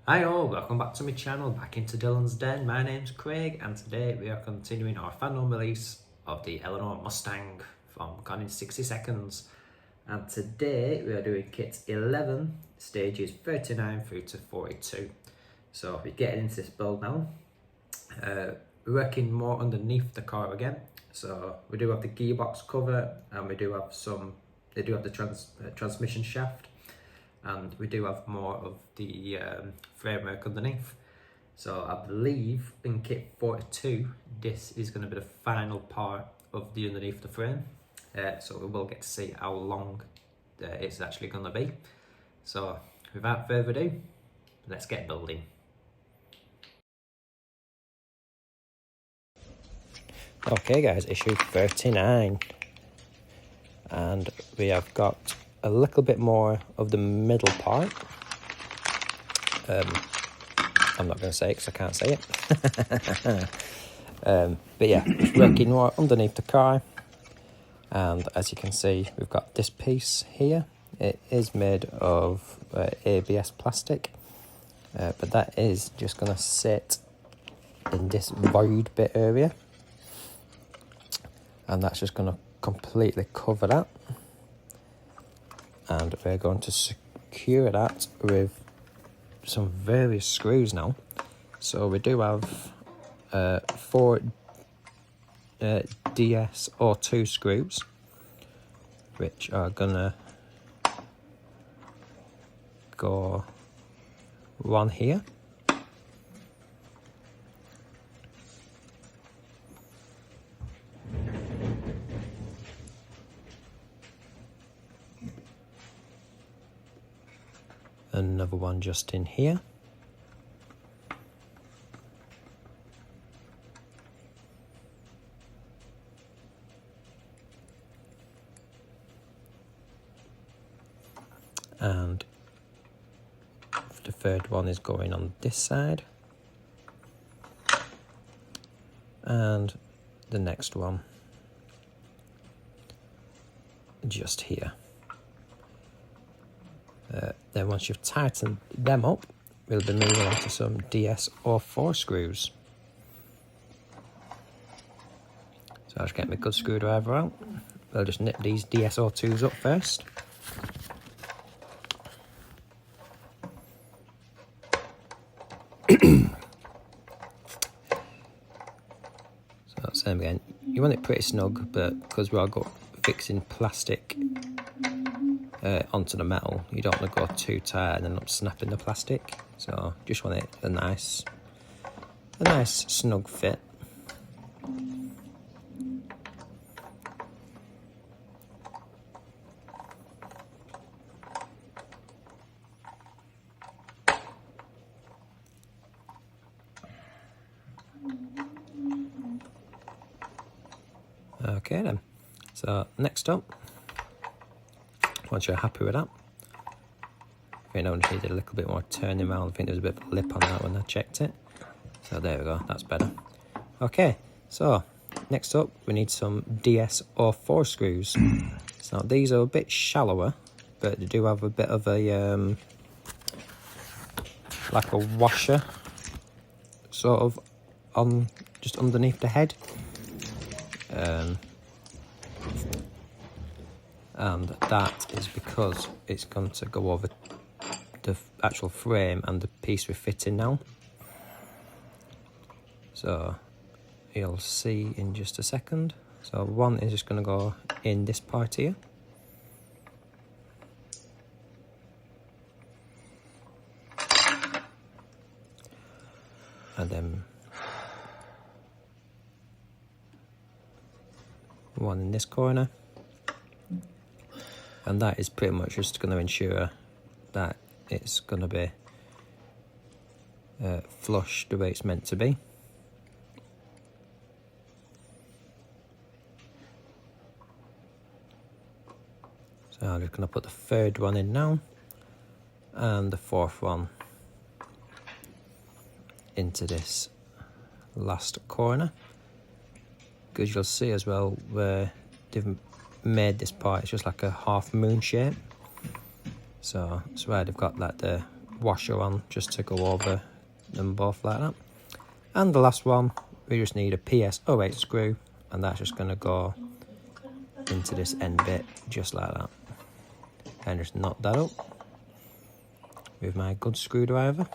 Hi all, welcome back to my channel, back into Dillon's Den. My name's Craig and today we are continuing our fandom release of the Eleanor Mustang from Gone in 60 Seconds. And today we are doing kits 11, stages 39 through to 42. So we're getting into this build now. We're working more underneath the car again. So we do have the gearbox cover and we do have they do have the transmission shaft. And we do have more of the framework underneath. So I believe in kit 42, this is going to be the final part of the underneath the frame. So we will get to see how long it's actually going to be. So without further ado, let's get building. Okay guys, issue 39. And we have got a little bit more of the middle part. I'm not going to say it because I can't say it. But yeah, it's working more underneath the car. And as you can see, we've got this piece here. It is made of ABS plastic. But that is just going to sit in this void bit area. And that's just going to completely cover that. And we're going to secure that with some various screws now. So we do have 4 DS or 2 screws, which are gonna go one here, another one just in here, and the third one is going on this side, and the next one just here. Then once you've tightened them up, we'll be moving on to some DS or 4 screws. So I'll just get my good screwdriver out. We'll just nip these DS02s up first. So same again. You want it pretty snug, but because we are fixing plastic onto the metal, you don't want to go too tight and end up snapping the plastic. So just want it a nice snug fit. Okay then, so next up, once you're happy with that, I think I just needed a little bit more turning around. I think there's a bit of a lip on that when I checked it. So there we go, that's better. Okay, so next up we need some DS or 4 screws. So these are a bit shallower, but they do have a bit of a like a washer sort of on just underneath the head. And that is because it's going to go over the actual frame and the piece we're fitting now. So you'll see in just a second. So one is just going to go in this part here. And then one in this corner. And that is pretty much just going to ensure that it's going to be flush the way it's meant to be. So I'm just going to put the 3rd one in now, and the 4th one into this last corner. Because you'll see as well where they've made this part, it's just like a half moon shape. So that's why they've got like the washer on just to go over them both like that. And the last one, we just need a PS08 screw, and that's just going to go into this end bit just like that. And just knot that up with my good screwdriver.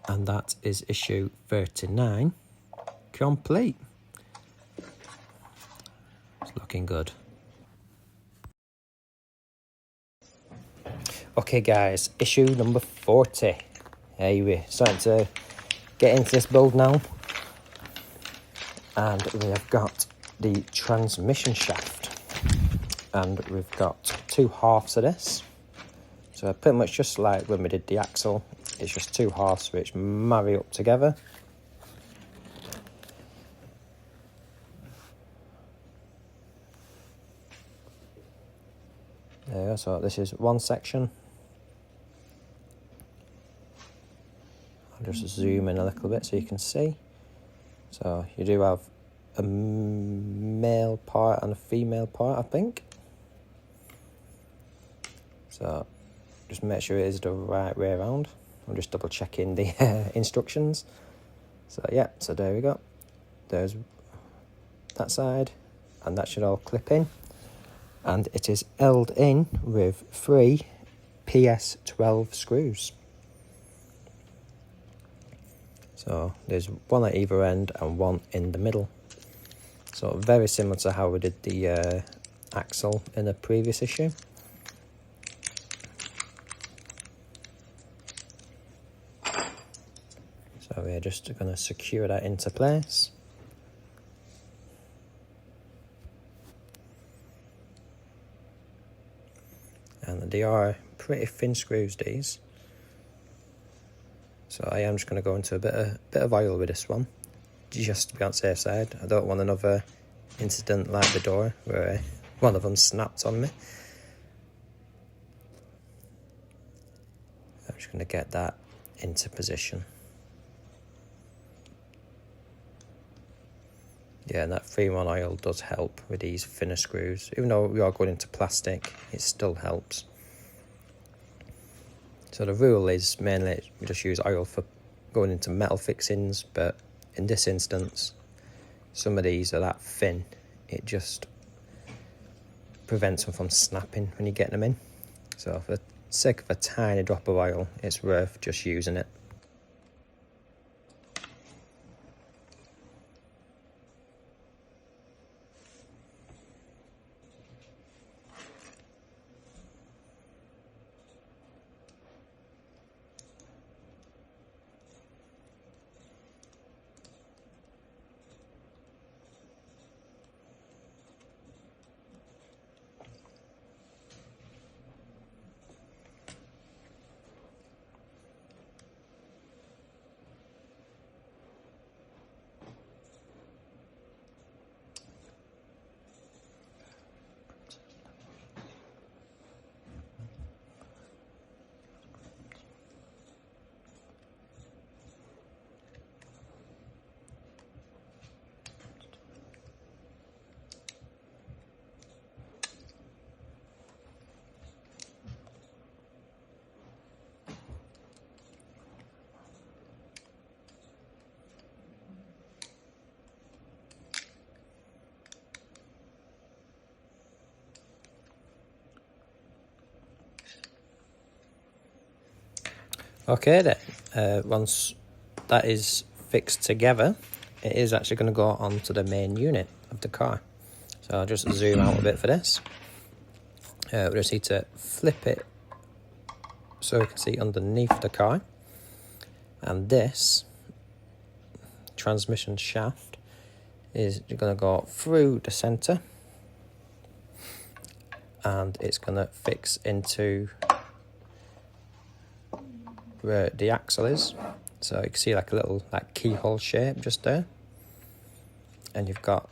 And that is issue 39 complete. It's looking good. Okay guys, issue number 40. Hey, we're starting to get into this build now. And we have got the transmission shaft. And we've got two halves of this. So pretty much just like when we did the axle, it's just two halves which marry up together. There you go, so this is one section. I'll just zoom in a little bit so you can see. So you do have a male part and a female part, I think. So just make sure it is the right way around. I'm just double checking the instructions. So yeah, so there we go. There's that side, and that should all clip in. And it is held in with 3 PS12 screws. So there's one at either end and one in the middle. So very similar to how we did the axle in the previous issue. So we're just going to secure that into place. And they are pretty thin screws, these. So I am just going to go into a bit of oil with this one, just to be on the safe side. I don't want another incident like the door where one of them snapped on me. I'm just going to get that into position. Yeah, and that 3-in-1 oil does help with these thinner screws. Even though we are going into plastic, it still helps. So the rule is mainly we just use oil for going into metal fixings, but in this instance, some of these are that thin, it just prevents them from snapping when you get them in. So for the sake of a tiny drop of oil, it's worth just using it. Okay then, once that is fixed together, it is actually going to go onto the main unit of the car. So I'll just zoom out a bit for this. We just need to flip it so we can see underneath the car. And this transmission shaft is going to go through the centre, and it's going to fix into where the axle is. So you can see like a little like keyhole shape just there, and you've got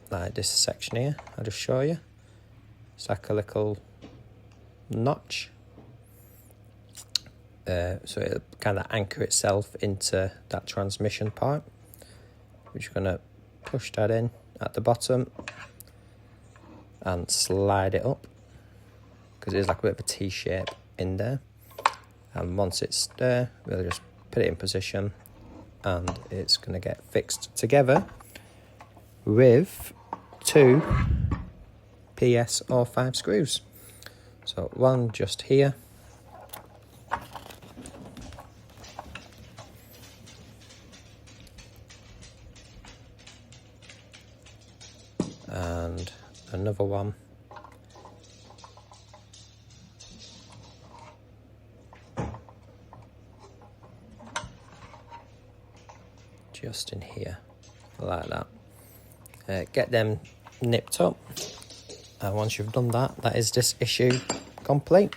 like this section here. I'll just show you. It's like a little notch, so it'll kind of anchor itself into that transmission part. We're just going to push that in at the bottom and slide it up because it is like a bit of a T shape in there. And once it's there, we'll just put it in position, and it's going to get fixed together with 2 PS05 screws. So one just here, and another one just in here, like that. Get them nipped up, and once you've done that, that is this issue complete.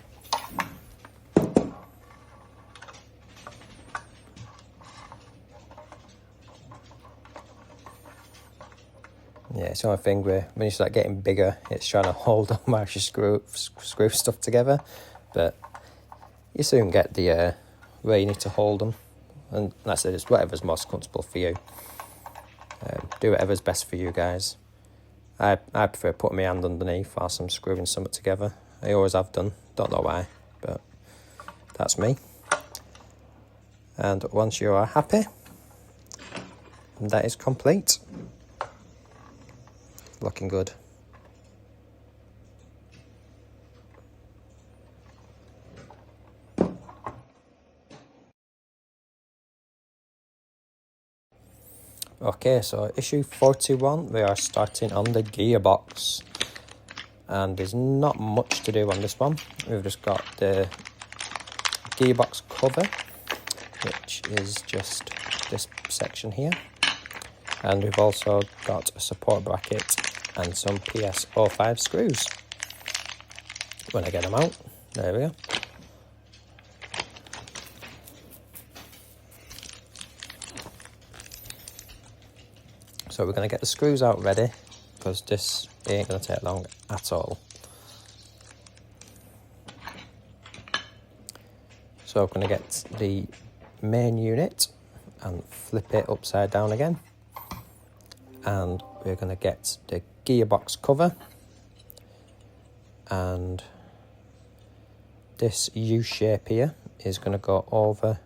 Yeah, it's the only thing where when you start getting bigger, it's trying to hold on while you screw stuff together, but you soon get the where you need to hold them. And that's it, it's whatever's most comfortable for you. Do whatever's best for you guys. I prefer putting my hand underneath whilst I'm screwing something together. I always have done, don't know why, but that's me. And once you are happy, that is complete. Looking good. Okay, so issue 41, we are starting on the gearbox. And there's not much to do on this one. We've just got the gearbox cover, which is just this section here. And we've also got a support bracket and some PS05 screws. When I get them out, there we go. So we're going to get the screws out ready, because this ain't going to take long at all. So we're going to get the main unit and flip it upside down again. And we're going to get the gearbox cover, and this U shape here is going to go over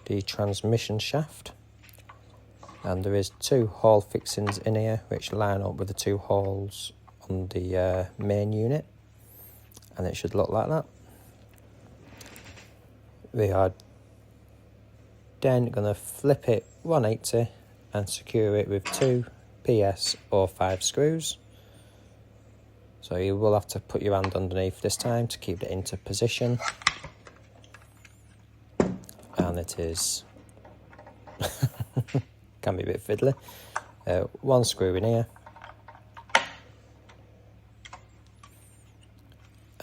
the transmission shaft, and there is 2 hole fixings in here which line up with the 2 holes on the main unit, and it should look like that. We are then going to flip it 180 and secure it with 2 PS05 screws. So you will have to put your hand underneath this time to keep it into position. And it is can be a bit fiddly. 1 screw in here,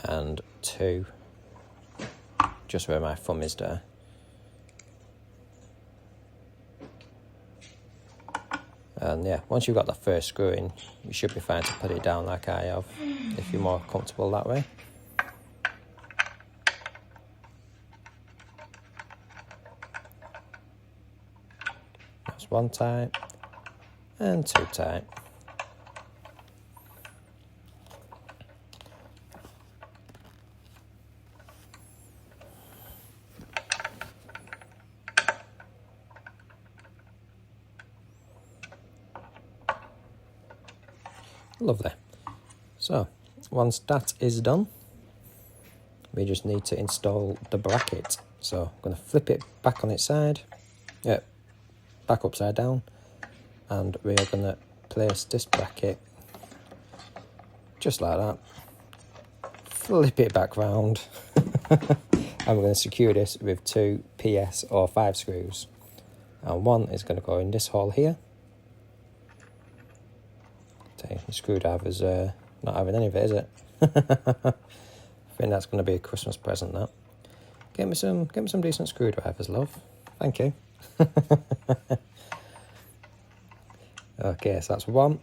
and 2 just where my thumb is there. And yeah, once you've got the first screw in, you should be fine to put it down like I have, if you're more comfortable that way. That's 1 tight, and 2 tight. Lovely. So once that is done, we just need to install the bracket. So I'm going to flip it back on its side, back upside down, and we are going to place this bracket just like that, flip it back round, and we're going to secure this with 2 PS05 screws, and 1 is going to go in this hole here. The screwdriver's not having any of it, is it? I think that's going to be a Christmas present, that. Get me some decent screwdrivers, love. Thank you. Okay, so that's 1.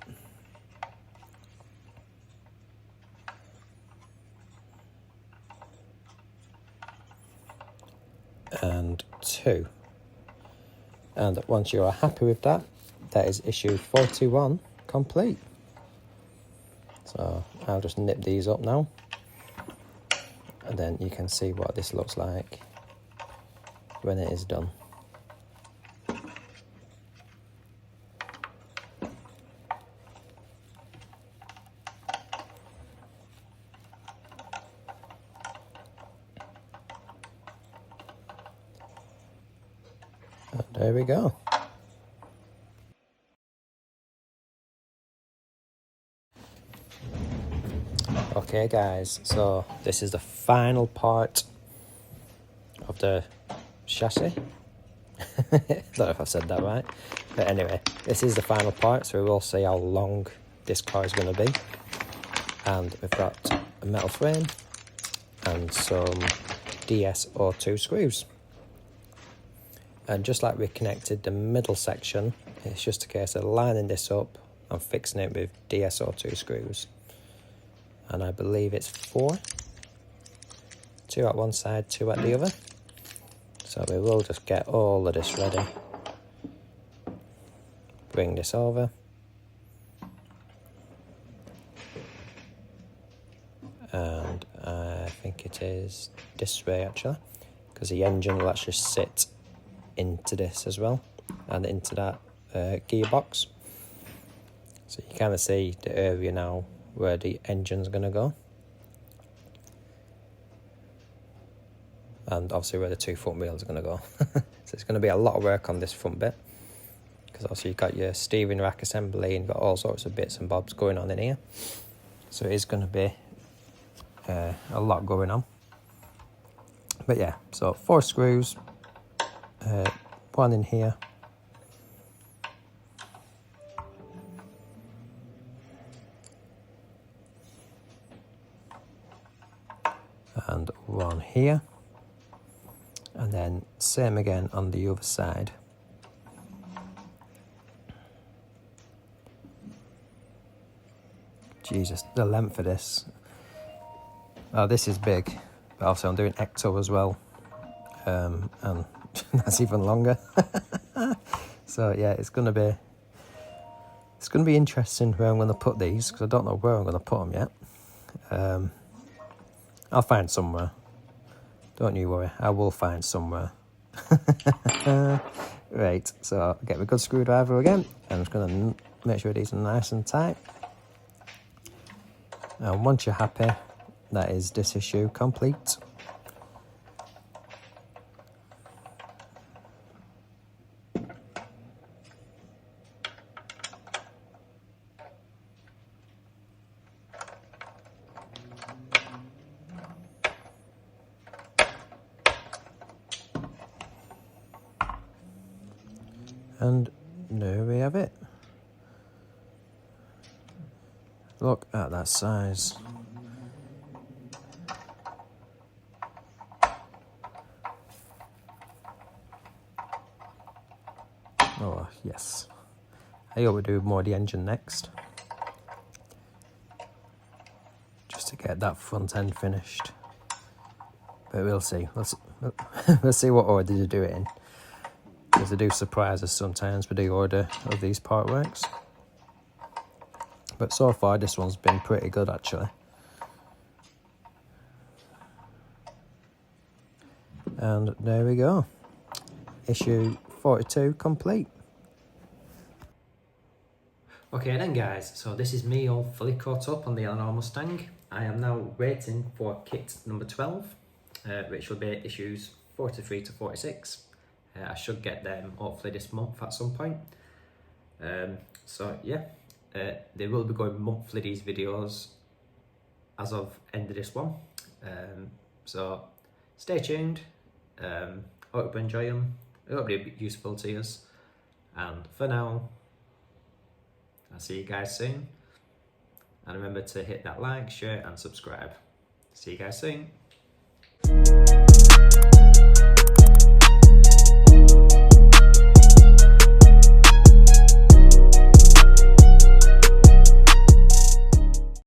And 2. And once you are happy with that, that is issue 41 complete. So I'll just nip these up now. and then you can see what this looks like when it is done. And there we go. Okay guys, so this is the final part of the chassis. I don't know if I said that right, but anyway, this is the final part, so we will see how long this car is going to be. And we've got a metal frame and some DS02 screws. And just like we connected the middle section, it's just a case of lining this up and fixing it with DS02 screws. And I believe it's 4. 2 at one side, 2 at the other. So we will just get all of this ready. Bring this over. And I think it is this way actually, because the engine will actually sit into this as well, and into that gearbox. So you kind of see the area now where the engine's going to go. And obviously where the 2 front wheels are going to go. So it's going to be a lot of work on this front bit, because obviously you've got your steering rack assembly and got all sorts of bits and bobs going on in here. So it is going to be a lot going on. But yeah, so 4 screws, 1 in here, and 1 here, and then same again on the other side. Jesus, the length of this. Oh, this is big, but also I'm doing Ecto as well, and that's even longer. So yeah, it's gonna be interesting where I'm gonna put these, because I don't know where I'm gonna put them yet. I'll find somewhere. Don't you worry, I will find somewhere. Right, so I'll get my good screwdriver again, and I'm just gonna make sure these are nice and tight. And once you're happy, that is this issue complete. And there we have it. Look at that size. Oh, yes. I hope we do more of the engine next, just to get that front end finished. But we'll see. We'll see what order to do it in, because they do surprise us sometimes with the order of these part works. But so far this one's been pretty good actually. And there we go. Issue 42 complete. Okay then guys, so this is me all fully caught up on the Eleanor Mustang. I am now waiting for kit number 12, which will be issues 43 to 46. I should get them hopefully this month at some point. So yeah, they will be going monthly, these videos, as of end of this one. So stay tuned. Hope you enjoy them. I hope they'll be useful to you. And for now, I'll see you guys soon. And remember to hit that like, share and subscribe. See you guys soon.